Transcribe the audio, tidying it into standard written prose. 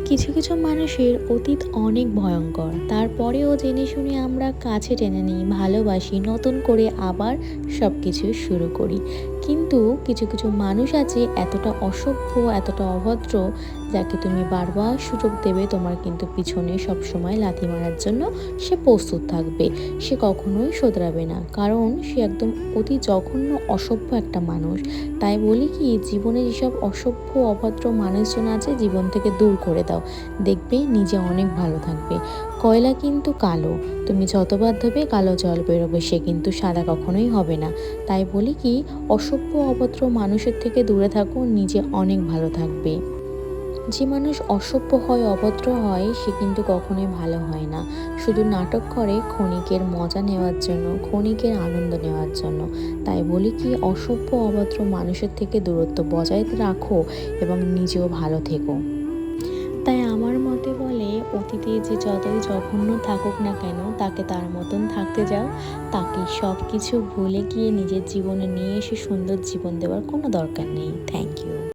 কিছু কিছু মানুষের অতীত অনেক ভয়ঙ্কর, তারপরেও জেনে শুনে আমরা কাছে টেনে নিই, ভালোবাসি, নতুন করে আবার সব কিছু শুরু করি। কিন্তু কিছু কিছু মানুষ আছে এতটা অসভ্য, এতটা অভদ্র, যাকে তুমি বারবার সুযোগ দেবে তোমার কিন্তু পিছনে সবসময় লাথি মারার জন্য সে প্রস্তুত থাকবে। সে কখনোই শোধরাবে না, কারণ সে একদম অতি জঘন্য অসভ্য একটা মানুষ। তাই বলি কি, জীবনে যেসব অসভ্য অভদ্র মানুষজন আছে জীবন থেকে দূর করে দাও, দেখবে নিজে অনেক ভালো থাকবে। কয়লা কিন্তু কালো, তুমি যতবার ধোবে কালো জল বেরোবে, সে কিন্তু সাদা কখনোই হবে না। তাই বলি কি, অসভ্য অভদ্র মানুষের থেকে দূরে থাকো, নিজে অনেক ভালো থাকবে। যে মানুষ অসভ্য হয়, অভদ্র হয়, সে কিন্তু কখনোই ভালো হয় না। শুধু নাটক করে ক্ষণিকের মজা নেওয়ার জন্য, ক্ষণিকের আনন্দ নেওয়ার জন্য। তাই বলি কি, অসভ্য অভদ্র মানুষের থেকে দূরত্ব বজায় রাখো এবং নিজেও ভালো থেকো। তাই আমার মতে বলে, অতীতে যে যতই জঘন্য থাকুক না কেন, তাকে তার মতন থাকতে যাও। তাকে সব কিছু ভুলে গিয়ে নিজের জীবনে নিয়ে এসে সুন্দর জীবন দেওয়ার কোনো দরকার নেই। Thank you.